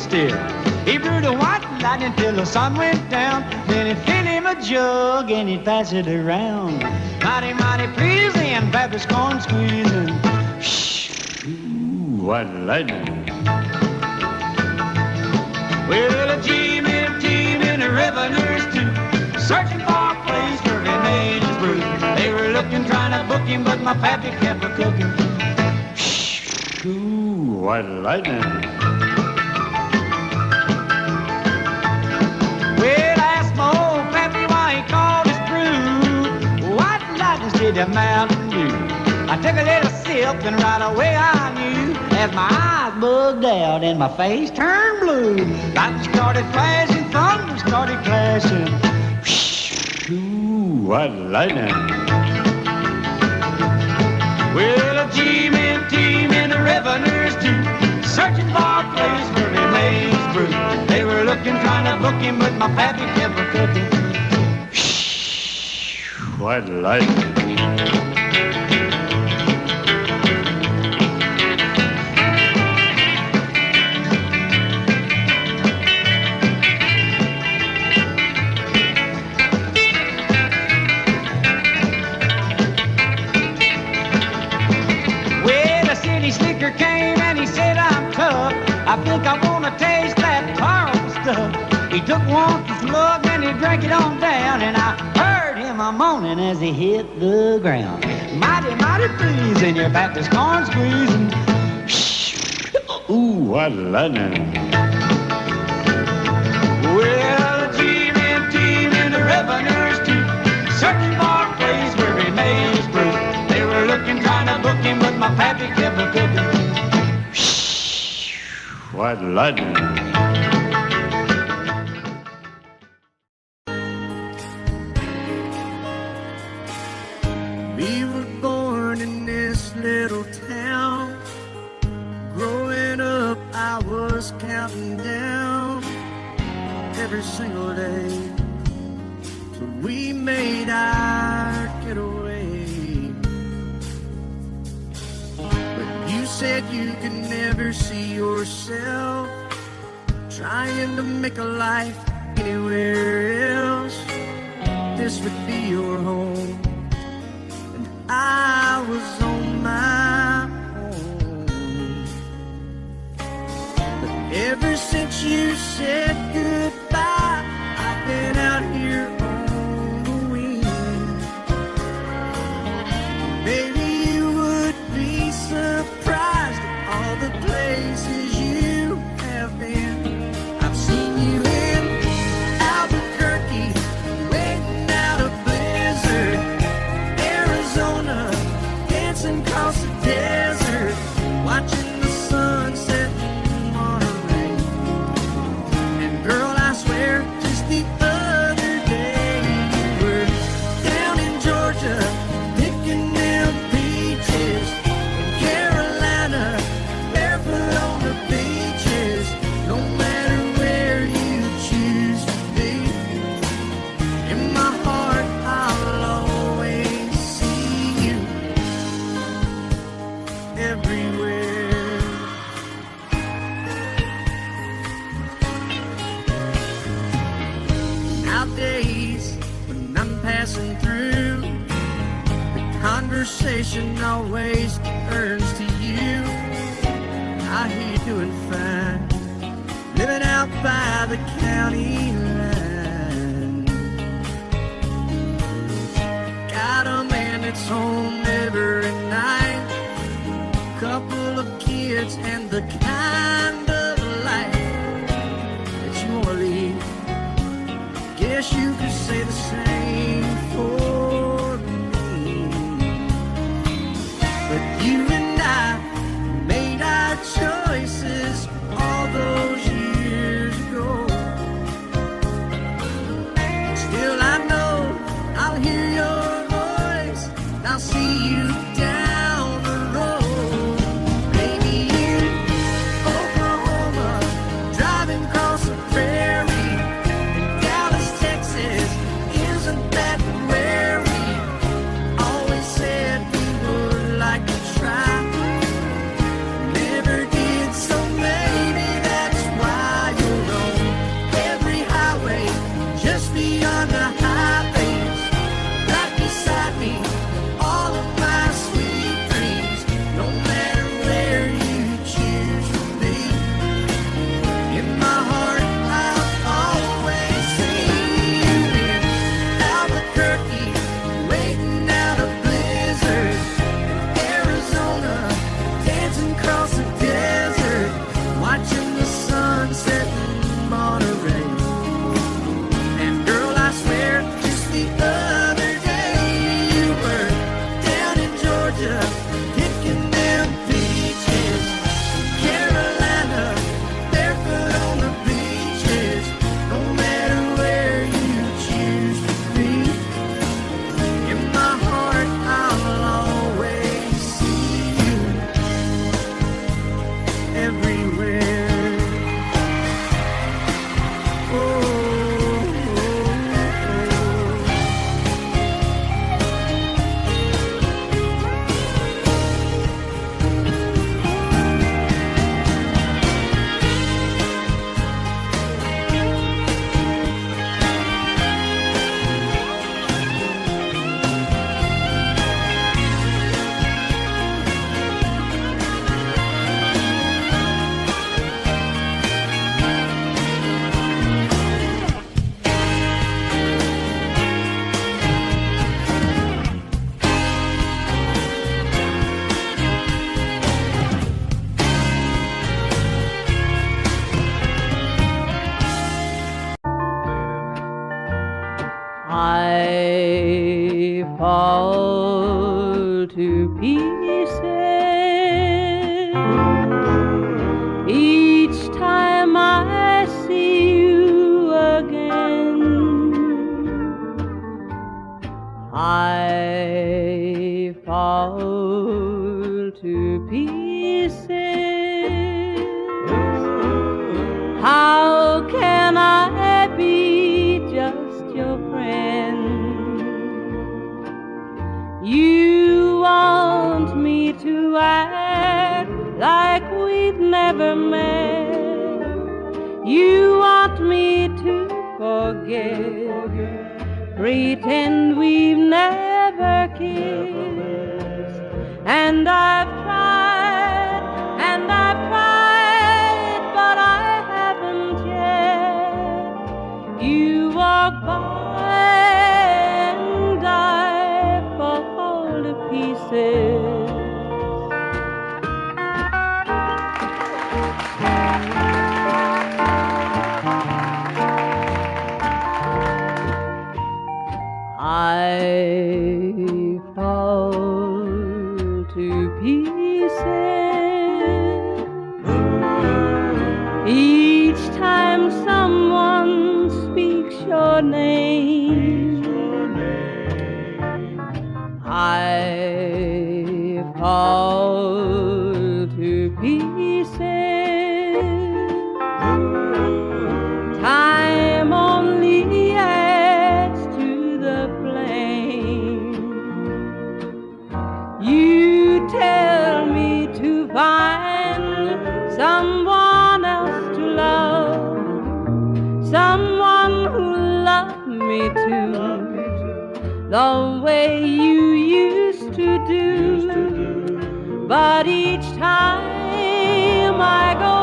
still. He brewed a white lightning till the sun went down. Then he'd fill him a jug and he'd pass it around. Mighty, mighty pleasing, Baptist corn squeezing. Ooh, white lightning. Well, a Jimmy and Tim and the revenues too, searching for a place where he made his brew. They were looking, trying to book him, but my pappy kept a cooking. Ooh, white lightning. Well, I asked my old pappy why he called his brew White Lightning did the Mountain Dew. I took a little sip and right away I knew, as my eyes bugged out and my face turned blue. Lightning started flashing, thunder started clashing. Ooh, white lightning. Well, a Jimmy and Tim and the revenues too, searching for a place where he made his brew. They were looking, trying to book him, but my pappy kept a cooking. White lightning. I think I wanna taste that horrible stuff. He took one slug and he drank it on down, and I heard him a moaning as he hit the ground. Mighty, mighty pleasing, your Baptist corn squeezing. Ooh, white lightning. Well, Jimmy and Tim and the revenues too, searching for a place where he made his brew. They were looking, trying to book him, but my pappy kept a cooking. White lightning. We were born in this little town. Growing up, I was counting down every single day till we made our getaway. But you said you could never see yourself trying to make a life anywhere else. This would be your home, and I was on my own. But ever since you said goodbye, I've been out here on the wing. Maybe you would be surprised at all the places you have been. I've seen you in Albuquerque, waiting out a blizzard, Arizona, dancing across the desert, watching the sunset in Monterey. And girl, I swear, just the other day you were down in Georgia, picking them peaches. In Carolina, barefoot on the beaches. No matter where you choose to be, in my heart I'll always see you everywhere. Nowadays, when I'm passing through, the conversation always turns to you. I hear you doing fine, living out by the county line. Got a man that's home every night, couple of kids and the kind of life that you wanna lead. Guess you could say the same for me. But you and I made our choices all those years ago. Still I know I'll hear your voice, and I'll see you down the road. Baby, you man. You want me to forget, pretend we've never kissed. And I've tried, but I haven't yet. You walk by and I fall to pieces. I fall to pieces each time someone speaks your name. I fall to pieces. Time only adds to the flame. You tell me to find someone else to love, someone who loved me too, the way you used to do. But each time I go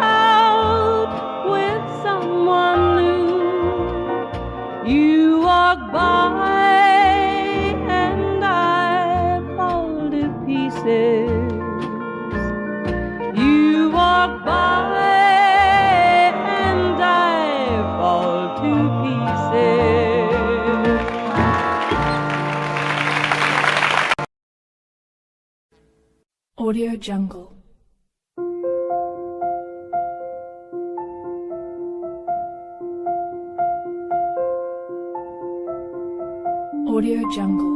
out with someone new, you walk by and I fall to pieces. You walk by and I fall to pieces. Audio Jungle. Audio Jungle.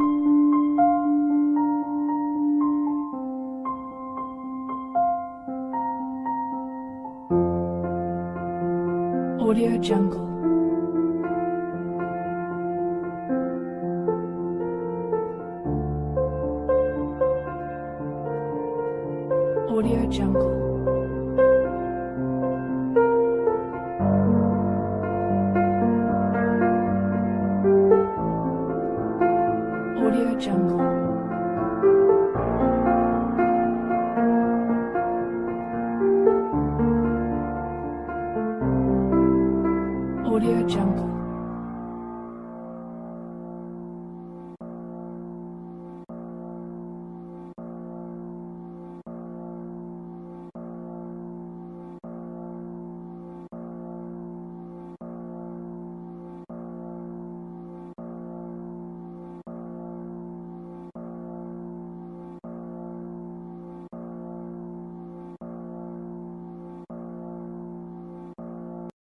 Audio Jungle. Audio Jungle. Audio Jungle. Audio Jungle.